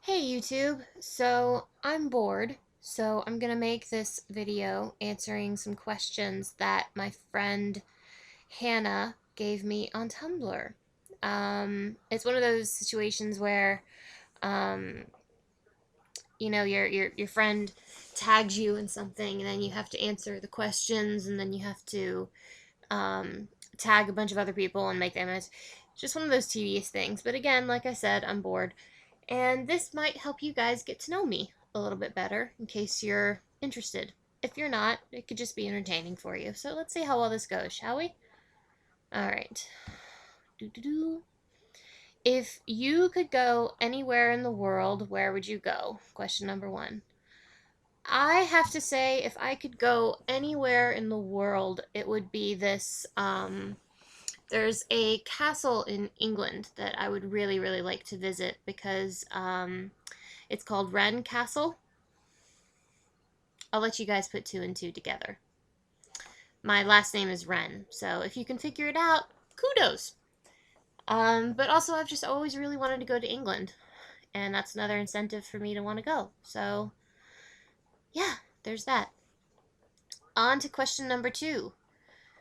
Hey YouTube, so I'm bored, so I'm gonna make this video answering some questions that my friend Hannah gave me on Tumblr. It's one of those situations where, um, your friend tags you in something, and then you have to answer the questions, and then you have to um, tag a bunch of other people and make them. It's just one of those tedious things. But again, like I said, I'm bored. And this might help you guys get to know me a little bit better in case you're interested. If you're not, it could just be entertaining for you. So let's see how well this goes, shall we? All right. Doo-doo-doo. If you could go anywhere in the world, where would you go? Question number one. I have to say, if I could go anywhere in the world, it would be this. There's a castle in England that I would really, really like to visit because it's called Wren Castle. I'll let you guys put two and two together. My last name is Wren, so if you can figure it out, kudos. But also, I've just always really wanted to go to England, and that's another incentive for me to want to go. So, yeah, there's that. On to question number two.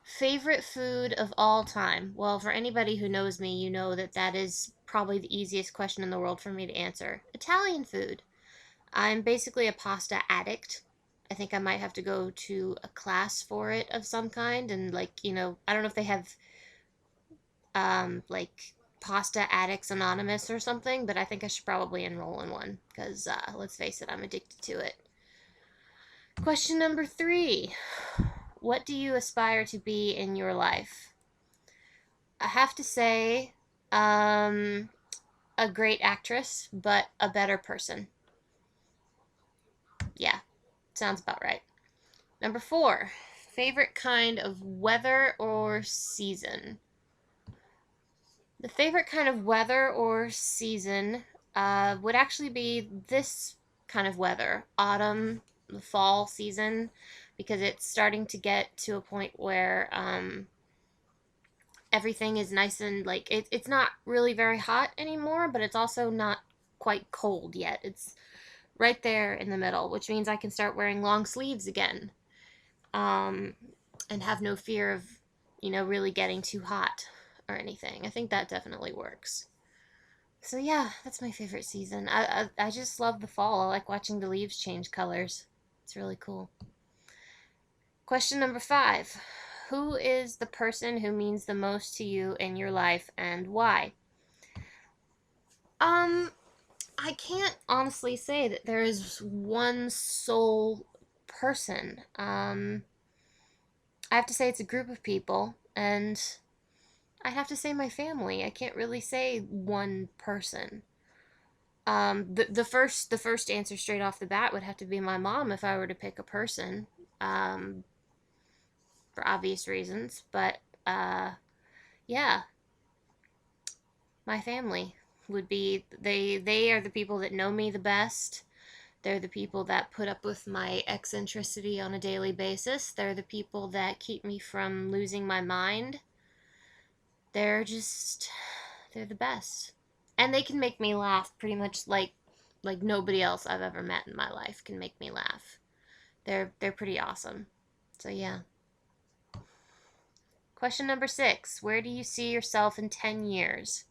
Favorite food of all time? Well, for anybody who knows me, you know that that is probably the easiest question in the world for me to answer. Italian food. I'm basically a pasta addict. I think I might have to go to a class for it of some kind. And, I don't know if they have, like, Pasta Addicts Anonymous or something, but I think I should probably enroll in one because, let's face it, I'm addicted to it. Question number three. What do you aspire to be in your life? I have to say, um, a great actress, but a better person. Yeah, sounds about right. Number four, favorite kind of weather or season? The favorite kind of weather or season would actually be this kind of weather, autumn, the fall season, because it's starting to get to a point where everything is nice and it's not really very hot anymore, but it's also not quite cold yet. It's right there in the middle, which means I can start wearing long sleeves again. Um, and have no fear of, really getting too hot or anything. I think that definitely works. So yeah, that's my favorite season. I just love the fall. I like watching the leaves change colors. It's really cool. Question number five. Who is the person who means the most to you in your life and why? Um, I can't honestly say that there is one sole person. I have to say it's a group of people, and I have to say my family. I can't really say one person. The first answer straight off the bat would have to be my mom if I were to pick a person, um, for obvious reasons. But yeah, my family would be they are the people that know me the best. They're the people that put up with my eccentricity on a daily basis. They're the people that keep me from losing my mind. They're just they're the best. And they can make me laugh pretty much like nobody else I've ever met in my life can make me laugh. They're pretty awesome. So yeah. Question number 6. Where do you see yourself in 10 years?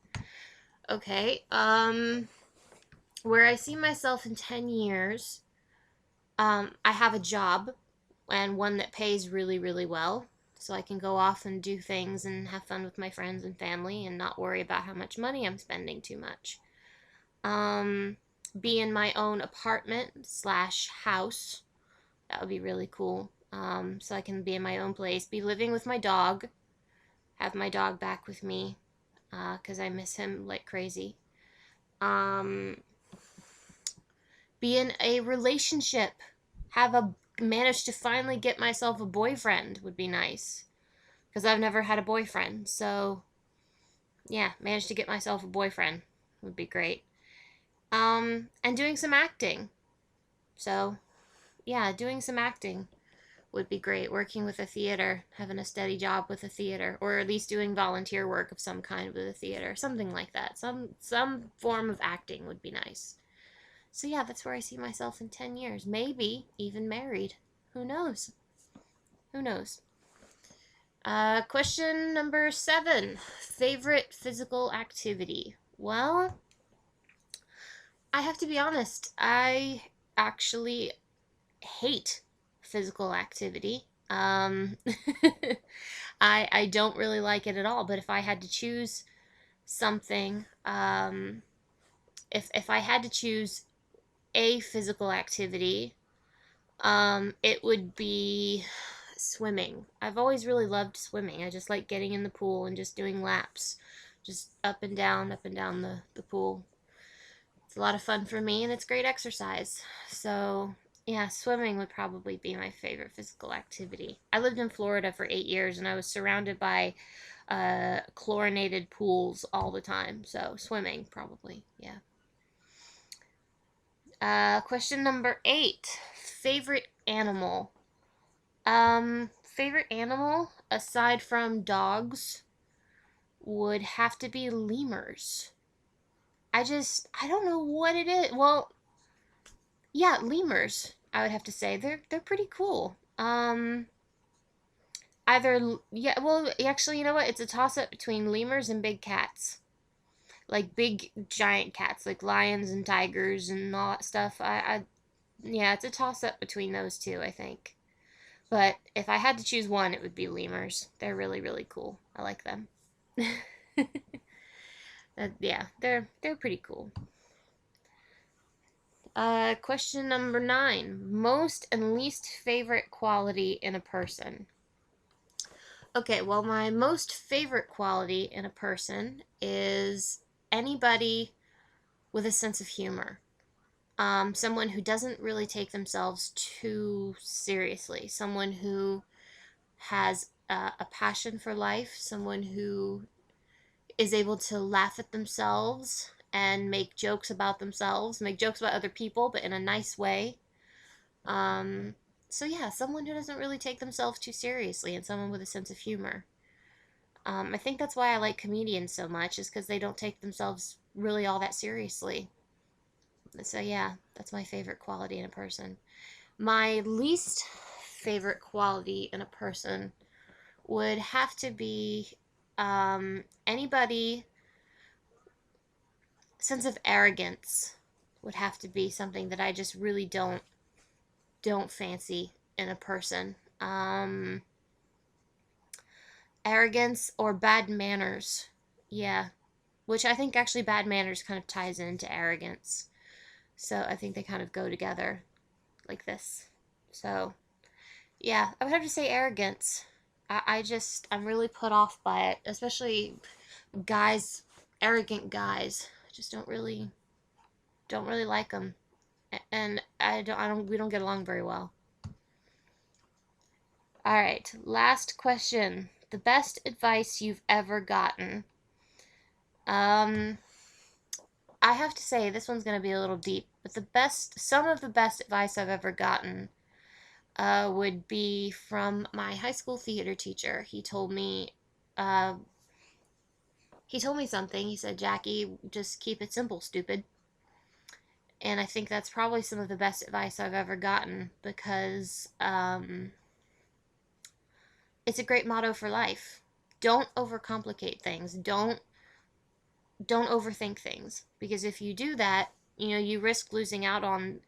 Okay. Where I see myself in 10 years, I have a job and one that pays really, really well. So I can go off and do things and have fun with my friends and family and not worry about how much money I'm spending too much. Um, be in my own apartment slash house. That would be really cool. So I can be in my own place, be living with my dog, have my dog back with me, because I miss him like crazy. Um, be in a relationship, have a manage to finally get myself a boyfriend would be nice, because I've never had a boyfriend. So yeah, manage to get myself a boyfriend would be great. And doing some acting. So yeah, doing some acting would be great. Working with a theater, having a steady job with a theater, or at least doing volunteer work of some kind with a theater, something like that. Some form of acting would be nice. So yeah, that's where I see myself in 10 years. Maybe even married. Who knows? Who knows? Question number 7. Favorite physical activity? Well, I have to be honest. I actually hate physical activity. I don't really like it at all. But if I had to choose something, if I had to choose a physical activity, it would be swimming. I've always really loved swimming. I just like getting in the pool and just doing laps, just up and down the pool. It's a lot of fun for me and it's great exercise. So, yeah, swimming would probably be my favorite physical activity. I lived in Florida for 8 years and I was surrounded by chlorinated pools all the time. So, swimming, probably, yeah. Question number 8. Favorite animal? Favorite animal, aside from dogs, would have to be lemurs. I don't know what it is. Well, yeah, lemurs, I would have to say. They're pretty cool. Yeah, well, actually, you know what? It's a toss up between lemurs and big cats. Like big giant cats, like lions and tigers and all that stuff. Yeah, it's a toss up between those two, I think. But if I had to choose one, it would be lemurs. They're really, really cool. I like them. Yeah, they're pretty cool. Question number 9. Most and least favorite quality in a person. Okay, well, my most favorite quality in a person is anybody with a sense of humor. Someone who doesn't really take themselves too seriously. Someone who has a passion for life. Someone who is able to laugh at themselves and make jokes about themselves, make jokes about other people, but in a nice way. Um, so yeah, someone who doesn't really take themselves too seriously and someone with a sense of humor. I think that's why I like comedians so much, is because they don't take themselves really all that seriously. So yeah, that's my favorite quality in a person. My least favorite quality in a person would have to be anybody sense of arrogance would have to be something that I just really don't fancy in a person. Arrogance or bad manners. Yeah, which I think actually bad manners kind of ties into arrogance. So I think they kind of go together like this. So, yeah, I would have to say arrogance. I'm really put off by it, especially guys, arrogant guys. I just don't really like them. And we don't get along very well. All right, last question. The best advice you've ever gotten. Um, I have to say this one's gonna be a little deep, but some of the best advice I've ever gotten, would be from my high school theater teacher. Uh, he told me something. He said, "Jackie, just keep it simple, stupid." And I think that's probably some of the best advice I've ever gotten because it's a great motto for life. Don't overcomplicate things. Don't overthink things, because if you do that, you risk losing out on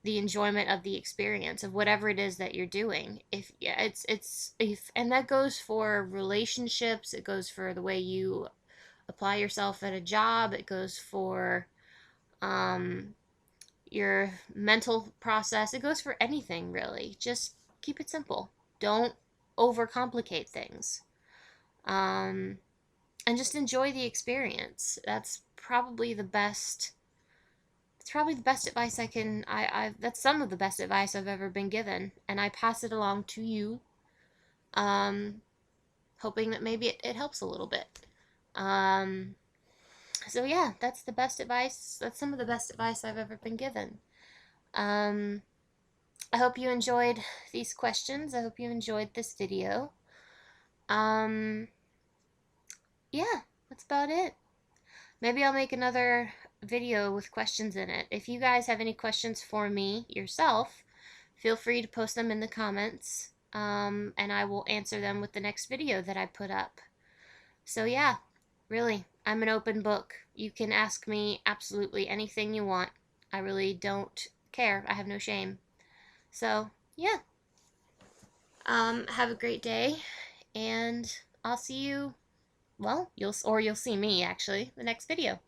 the enjoyment of the experience of whatever it is that you're doing. If yeah, it's if and that goes for relationships, it goes for the way you apply yourself at a job, it goes for um your mental process, it goes for anything really. Just keep it simple. Don't overcomplicate things. Um and just enjoy the experience. It's probably the best advice I can I that's some of the best advice I've ever been given, and I pass it along to you, um hoping that maybe it helps a little bit. um so yeah, that's some of the best advice I've ever been given. um I hope you enjoyed these questions. I hope you enjoyed this video. um yeah, that's about it. Maybe I'll make another video with questions in it. If you guys have any questions for me yourself, feel free to post them in the comments, and I will answer them with the next video that I put up. So yeah, really, I'm an open book. You can ask me absolutely anything you want. I really don't care. I have no shame. So yeah, have a great day, and I'll see you. Well, you'll see me actually the next video.